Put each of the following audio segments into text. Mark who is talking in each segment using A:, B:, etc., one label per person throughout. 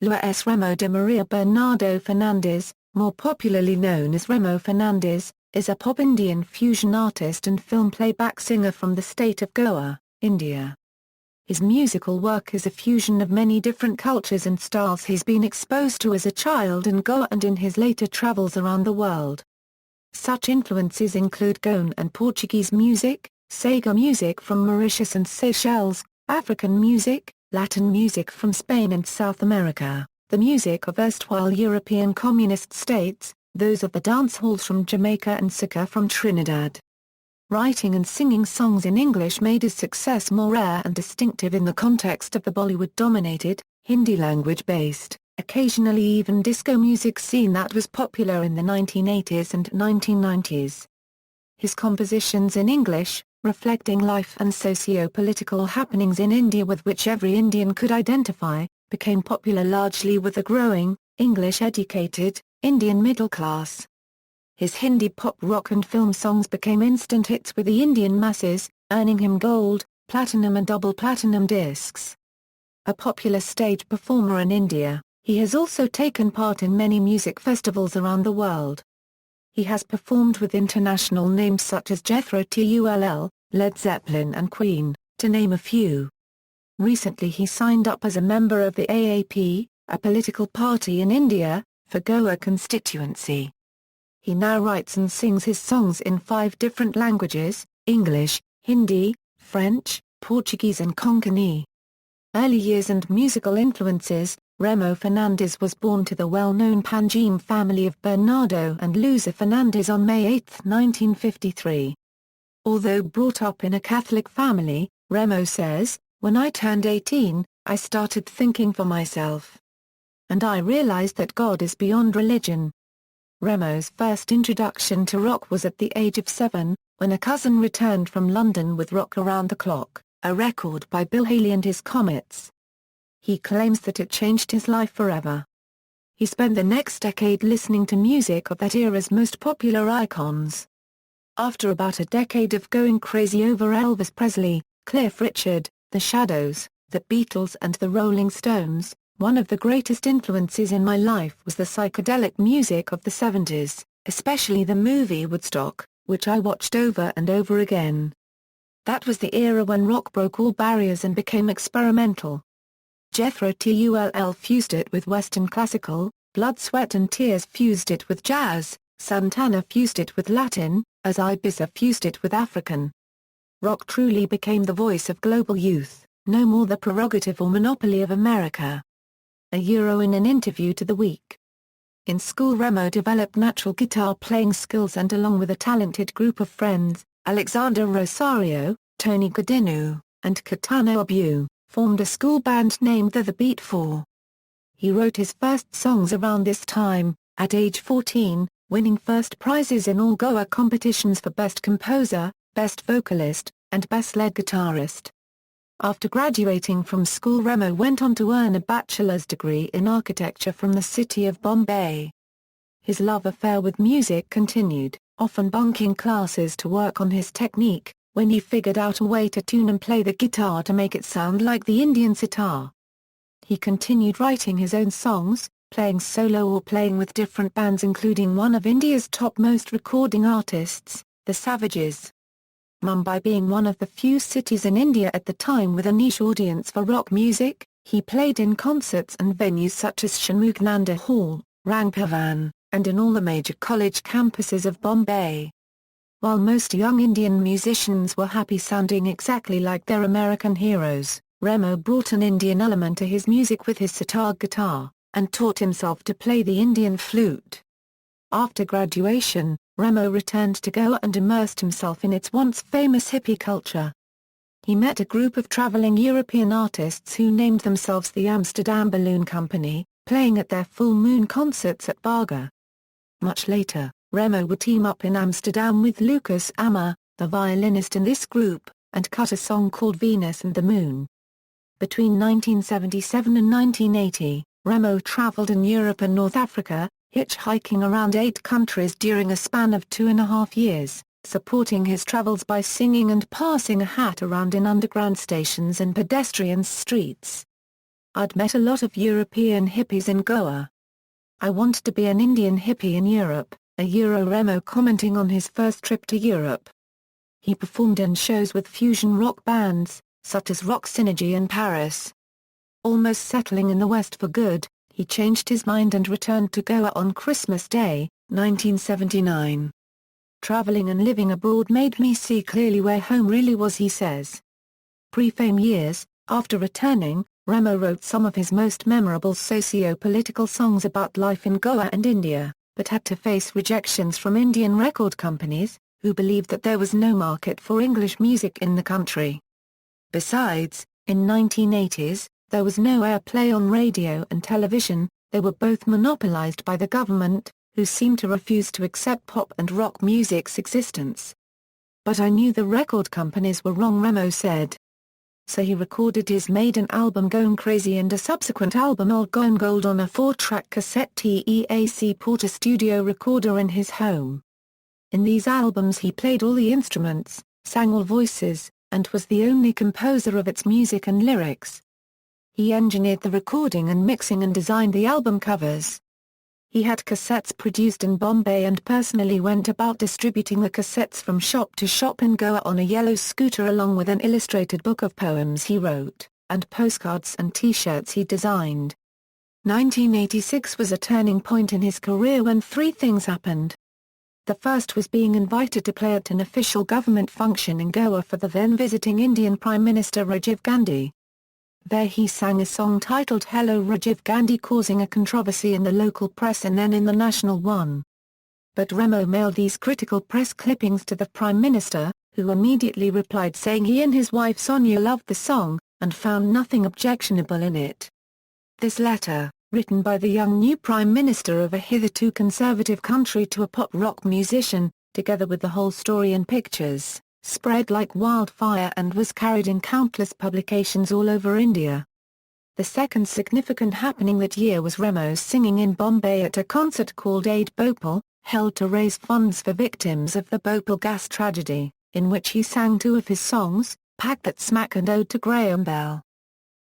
A: Luís Remo de Maria Bernardo Fernandes, more popularly known as Remo Fernandes, is a pop Indian fusion artist and film playback singer from the state of Goa, India. His musical work is a fusion of many different cultures and styles he's been exposed to as a child in Goa and in his later travels around the world. Such influences include Goan and Portuguese music, Sega music from Mauritius and Seychelles, African music, Latin music from Spain and South America, the music of erstwhile European communist states, those of the dancehalls from Jamaica and Soca from Trinidad. Writing and singing songs in English made his success more rare and distinctive in the context of the Bollywood-dominated, Hindi language-based, occasionally even disco music scene that was popular in the 1980s and 1990s. His compositions in English, reflecting life and socio-political happenings in India with which every Indian could identify, became popular largely with the growing, English-educated, Indian middle class. His Hindi pop rock and film songs became instant hits with the Indian masses, earning him gold, platinum and double platinum discs. A popular stage performer in India, he has also taken part in many music festivals around the world. He has performed with international names such as Jethro Tull, Led Zeppelin and Queen, to name a few. Recently he signed up as a member of the AAP, a political party in India, for Goa constituency. He now writes and sings his songs in 5 different languages: English, Hindi, French, Portuguese and Konkani. Early years and musical influences. Remo Fernandes was born to the well-known Panjim family of Bernardo and Luís Fernandes on May 8, 1953. Although brought up in a Catholic family, Remo says, "When I turned 18, I started thinking for myself. And I realized that God is beyond religion." Remo's first introduction to rock was at the age of 7, when a cousin returned from London with Rock Around the Clock, a record by Bill Haley and his Comets. He claims that it changed his life forever. He spent the next decade listening to music of that era's most popular icons. After about a decade of going crazy over Elvis Presley, Cliff Richard, The Shadows, The Beatles and the Rolling Stones, one of the greatest influences in my life was the psychedelic music of the 70s, especially the movie Woodstock, which I watched over and over again. That was the era when rock broke all barriers and became experimental. Jethro Tull fused it with Western classical, Blood, Sweat and Tears fused it with jazz, Santana fused it with Latin, as Ibiza fused it with African. Rock truly became the voice of global youth, no more the prerogative or monopoly of America. In an interview to The Week. In school Remo developed natural guitar playing skills and along with a talented group of friends, Alexander Rosario, Tony Godinu, and Katano Abu, formed a school band named The Beat Four. He wrote his first songs around this time, at age 14, winning first prizes in all Goa competitions for Best Composer, Best Vocalist, and Best Lead Guitarist. After graduating from school Remo went on to earn a bachelor's degree in architecture from the city of Bombay. His love affair with music continued, often bunking classes to work on his technique, when he figured out a way to tune and play the guitar to make it sound like the Indian sitar. He continued writing his own songs, playing solo or playing with different bands including one of India's topmost recording artists, the Savages. Mumbai being one of the few cities in India at the time with a niche audience for rock music, he played in concerts and venues such as Shanmugananda Hall, Rang Bhavan, and in all the major college campuses of Bombay. While most young Indian musicians were happy sounding exactly like their American heroes, Remo brought an Indian element to his music with his sitar guitar, and taught himself to play the Indian flute. After graduation, Remo returned to Goa and immersed himself in its once famous hippie culture. He met a group of traveling European artists who named themselves the Amsterdam Balloon Company, playing at their full moon concerts at Baga. Much later, Remo would team up in Amsterdam with Lucas Ammer, the violinist in this group, and cut a song called Venus and the Moon. Between 1977 and 1980, Remo traveled in Europe and North Africa, hitchhiking around 8 countries during a span of 2.5 years, supporting his travels by singing and passing a hat around in underground stations and pedestrian streets. I'd met a lot of European hippies in Goa. I wanted to be an Indian hippie in Europe, a Euro Remo commenting on his first trip to Europe. He performed in shows with fusion rock bands, such as Rock Synergy in Paris. Almost settling in the West for good, he changed his mind and returned to Goa on Christmas Day, 1979. Traveling and living abroad made me see clearly where home really was, he says. Pre-fame years, after returning, Remo wrote some of his most memorable socio-political songs about life in Goa and India, but had to face rejections from Indian record companies, who believed that there was no market for English music in the country. Besides, in 1980s, there was no airplay on radio and television, they were both monopolized by the government, who seemed to refuse to accept pop and rock music's existence. But I knew the record companies were wrong, Remo said. So he recorded his maiden album Goin' Crazy and a subsequent album Old Goin' Gold on a 4-track cassette TEAC Porter studio recorder in his home. In these albums he played all the instruments, sang all voices, and was the only composer of its music and lyrics. He engineered the recording and mixing and designed the album covers. He had cassettes produced in Bombay and personally went about distributing the cassettes from shop to shop in Goa on a yellow scooter, along with an illustrated book of poems he wrote, and postcards and T-shirts he designed. 1986 was a turning point in his career when three things happened. The first was being invited to play at an official government function in Goa for the then visiting Indian Prime Minister Rajiv Gandhi. There he sang a song titled Hello Rajiv Gandhi, causing a controversy in the local press and then in the national one. But Remo mailed these critical press clippings to the Prime Minister, who immediately replied saying he and his wife Sonia loved the song, and found nothing objectionable in it. This letter, written by the young new Prime Minister of a hitherto conservative country to a pop-rock musician, together with the whole story and pictures, spread like wildfire and was carried in countless publications all over India. The second significant happening that year was Remo's singing in Bombay at a concert called Aid Bhopal, held to raise funds for victims of the Bhopal gas tragedy, in which he sang two of his songs, Pack That Smack and Ode to Graham Bell.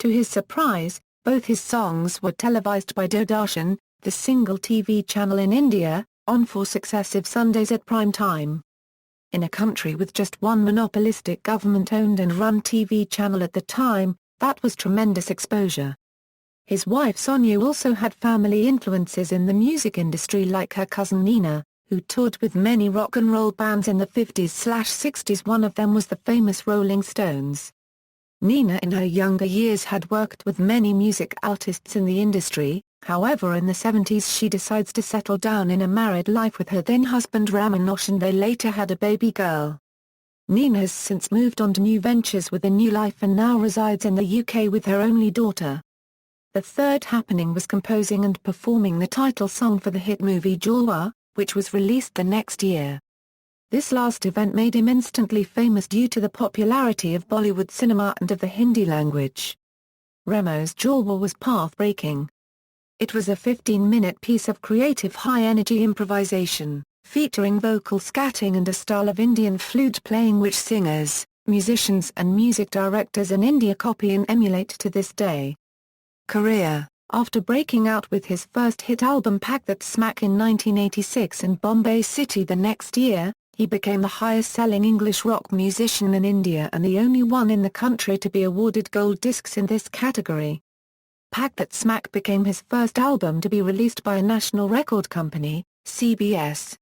A: To his surprise, both his songs were televised by Doordarshan, the single TV channel in India, on 4 successive Sundays at prime time. In a country with just one monopolistic government-owned and run TV channel at the time, that was tremendous exposure. His wife Sonia also had family influences in the music industry, like her cousin Nina, who toured with many rock and roll bands in the 50s/60s. One of them was the famous Rolling Stones. Nina in her younger years had worked with many music artists in the industry. However, in the 70s she decides to settle down in a married life with her then-husband Ramanosh, and they later had a baby girl. Nina has since moved on to new ventures with a new life and now resides in the UK with her only daughter. The third happening was composing and performing the title song for the hit movie Jalwa, which was released the next year. This last event made him instantly famous due to the popularity of Bollywood cinema and of the Hindi language. Remo's Jalwa was path-breaking. It was a 15-minute piece of creative high-energy improvisation, featuring vocal scatting and a style of Indian flute playing which singers, musicians and music directors in India copy and emulate to this day. Career: after breaking out with his first hit album Pack That Smack in 1986 and Bombay City the next year, he became the highest-selling English rock musician in India and the only one in the country to be awarded gold discs in this category. Pack That Smack became his first album to be released by a national record company, CBS.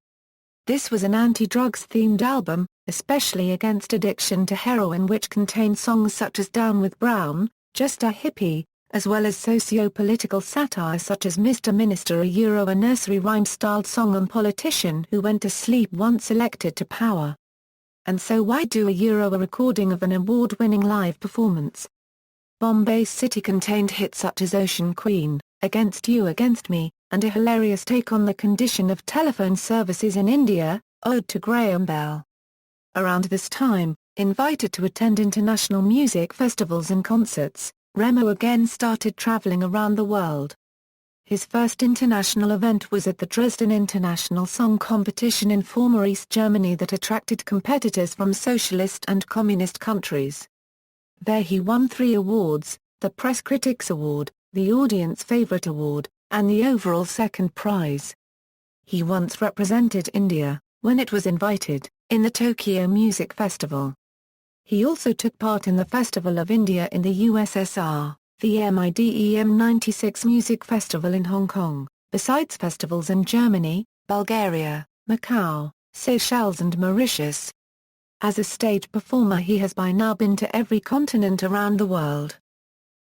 A: This was an anti-drugs themed album, especially against addiction to heroin, which contained songs such as Down with Brown, Just a Hippie, as well as socio-political satire such as Mr. Minister, a nursery rhyme-styled song on politician who went to sleep once elected to power. And So Why Do a recording of an award-winning live performance. Bombay City contained hits such as Ocean Queen, Against You Against Me, and a hilarious take on the condition of telephone services in India, Ode to Graham Bell. Around this time, invited to attend international music festivals and concerts, Remo again started traveling around the world. His first international event was at the Dresden International Song Competition in former East Germany that attracted competitors from socialist and communist countries. There he won 3 awards, the Press Critics Award, the Audience Favorite Award, and the overall second prize. He once represented India, when it was invited, in the Tokyo Music Festival. He also took part in the Festival of India in the USSR, the MIDEM 96 Music Festival in Hong Kong, besides festivals in Germany, Bulgaria, Macau, Seychelles and Mauritius. As a stage performer he has by now been to every continent around the world.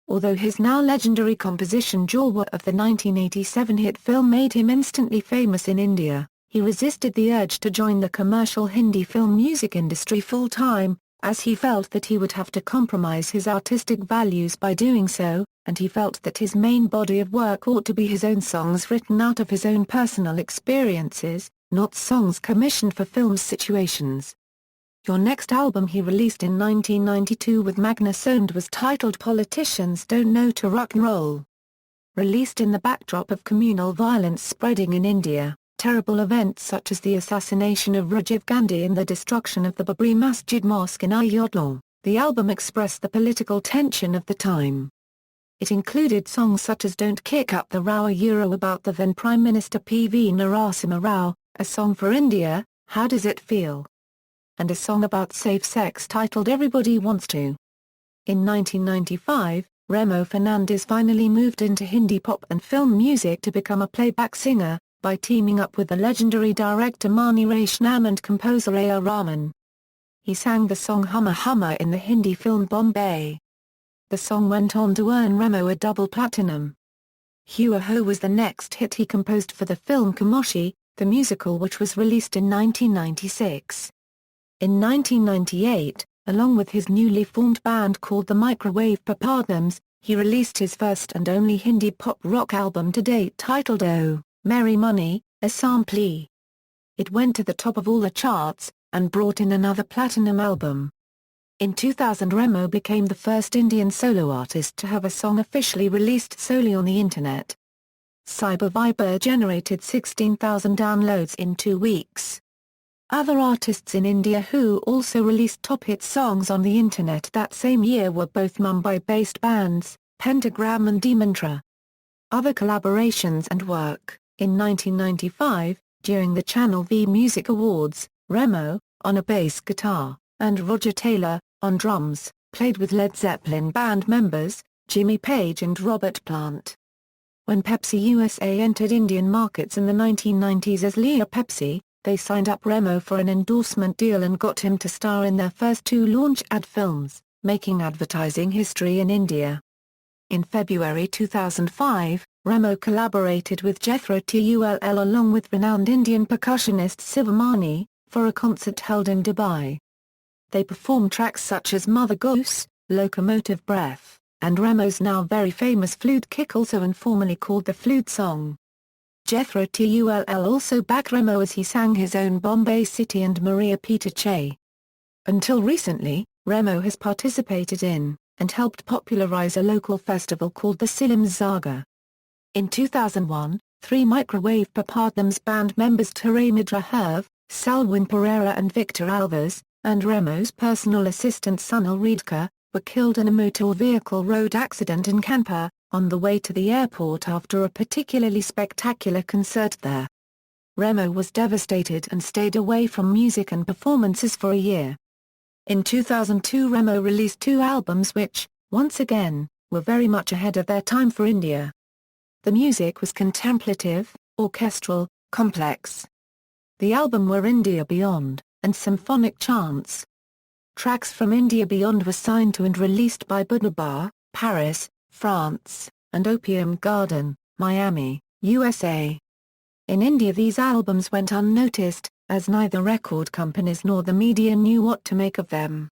A: Although his now legendary composition Jawa of the 1987 hit film made him instantly famous in India, he resisted the urge to join the commercial Hindi film music industry full-time, as he felt that he would have to compromise his artistic values by doing so, and he felt that his main body of work ought to be his own songs written out of his own personal experiences, not songs commissioned for film situations. Your next album he released in 1992 with Magna Sound was titled Politicians Don't Know to Rock and Roll. Released in the backdrop of communal violence spreading in India, terrible events such as the assassination of Rajiv Gandhi and the destruction of the Babri Masjid Mosque in Ayodhya, the album expressed the political tension of the time. It included songs such as Don't Kick Up the Row about the then Prime Minister P.V. Narasimha Rao, a song for India, How Does It Feel? And a song about safe sex titled Everybody Wants To. In 1995, Remo Fernandes finally moved into Hindi pop and film music to become a playback singer, by teaming up with the legendary director Mani Raishnam and composer A.R. Rahman. He sang the song Humma Humma in the Hindi film Bombay. The song went on to earn Remo a double platinum. Hua Ho was the next hit he composed for the film Kamoshi, the musical which was released in 1996. In 1998, along with his newly formed band called the Microwave Papadums, he released his first and only Hindi pop rock album to date titled Oh, Merry Money, a samplee. It went to the top of all the charts, and brought in another platinum album. In 2000 Remo became the first Indian solo artist to have a song officially released solely on the internet. Cyber Viber generated 16,000 downloads in 2 weeks. Other artists in India who also released top hit songs on the internet that same year were both Mumbai-based bands, Pentagram and Demantra. Other collaborations and work: in 1995, during the Channel V Music Awards, Remo, on a bass guitar, and Roger Taylor, on drums, played with Led Zeppelin band members, Jimmy Page and Robert Plant. When Pepsi USA entered Indian markets in the 1990s as Lea Pepsi, they signed up Remo for an endorsement deal and got him to star in their first 2 launch ad films, making advertising history in India. In February 2005, Remo collaborated with Jethro Tull along with renowned Indian percussionist Sivamani, for a concert held in Dubai. They performed tracks such as Mother Goose, Locomotive Breath, and Remo's now very famous flute kick, also informally called the Flute Song. Jethro Tull also backed Remo as he sang his own Bombay City and Maria Peter Che. Until recently, Remo has participated in, and helped popularize a local festival called the Silim Zaga. In 2001, 3 Microwave Papadums band members Taramidra Herve, Salwin Pereira and Victor Alves, and Remo's personal assistant Sunil Redkar, were killed in a motor vehicle road accident in Kanpur, on the way to the airport after a particularly spectacular concert there. Remo was devastated and stayed away from music and performances for a year. In 2002 Remo released 2 albums which, once again, were very much ahead of their time for India. The music was contemplative, orchestral, complex. The album were India Beyond, and Symphonic Chants. Tracks from India Beyond were signed to and released by Buddha, Paris, France, and Opium Garden, Miami, USA. In India these albums went unnoticed, as neither record companies nor the media knew what to make of them.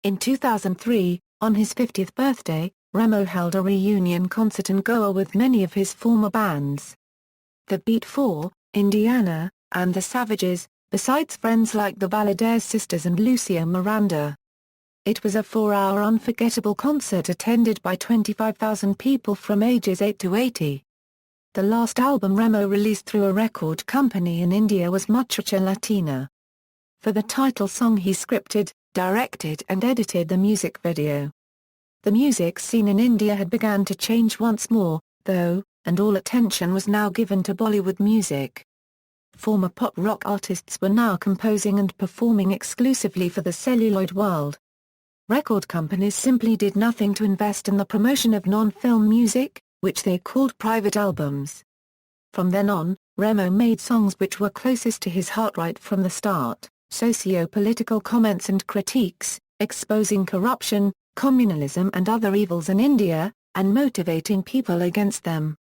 A: In 2003, on his 50th birthday, Remo held a reunion concert in Goa with many of his former bands. The Beat 4, Indiana, and the Savages, besides friends like the Valadares Sisters and Lucio Miranda. It was a 4-hour unforgettable concert attended by 25,000 people from ages 8 to 80. The last album Remo released through a record company in India was Muchacha Latina. For the title song he scripted, directed and edited the music video. The music scene in India had begun to change once more, though, and all attention was now given to Bollywood music. Former pop-rock artists were now composing and performing exclusively for the celluloid world. Record companies simply did nothing to invest in the promotion of non-film music, which they called private albums. From then on, Remo made songs which were closest to his heart right from the start, socio-political comments and critiques, exposing corruption, communalism and other evils in India, and motivating people against them.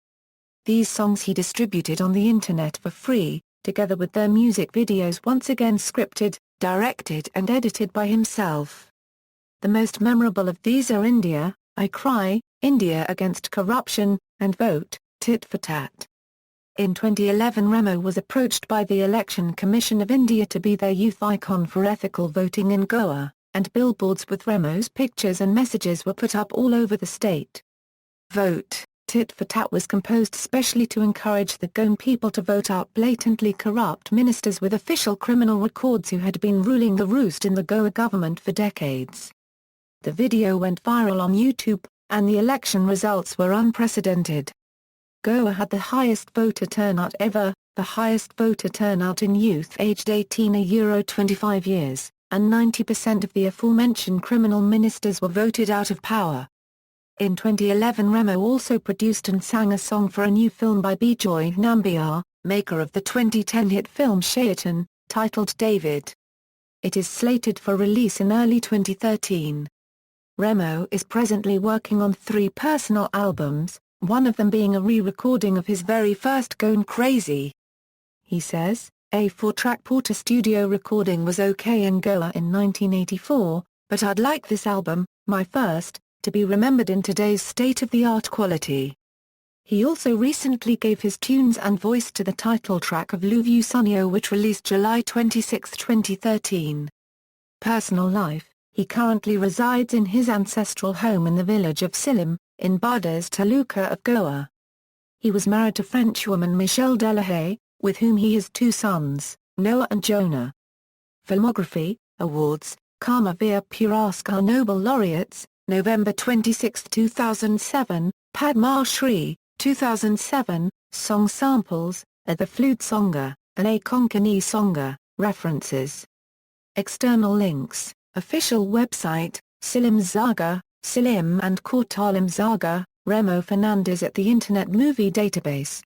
A: These songs he distributed on the internet for free, together with their music videos once again scripted, directed and edited by himself. The most memorable of these are India, I Cry, India Against Corruption, and Vote, Tit for Tat. In 2011 Remo was approached by the Election Commission of India to be their youth icon for ethical voting in Goa, and billboards with Remo's pictures and messages were put up all over the state. Vote, Tit for Tat was composed specially to encourage the Goan people to vote out blatantly corrupt ministers with official criminal records who had been ruling the roost in the Goa government for decades. The video went viral on YouTube, and the election results were unprecedented. Goa had the highest voter turnout ever, the highest voter turnout in youth aged 18–25 years, and 90% of the aforementioned criminal ministers were voted out of power. In 2011 Remo also produced and sang a song for a new film by Bijoy Nambiar, maker of the 2010 hit film Shaitan, titled David. It is slated for release in early 2013. Remo is presently working on 3 personal albums, one of them being a re-recording of his very first Goan Crazy. He says, a 4-track Porter studio recording was okay in Goa in 1984, but I'd like this album, my first, to be remembered in today's state-of-the-art quality. He also recently gave his tunes and voice to the title track of Luvu Sunio which released July 26, 2013. Personal life. He currently resides in his ancestral home in the village of Silim, in Bardez Taluka of Goa. He was married to Frenchwoman Michelle Delahaye, with whom he has 2 sons, Noah and Jonah. Filmography, awards, Karmavir Puraskar Nobel laureates, November 26, 2007, Padma Shri, 2007, song samples, A The Flute Songa, and A Konkani Songa, references. External links, official website, Silim Zaga, Silim and Kortalim Zaga, Remo Fernandes at the Internet Movie Database.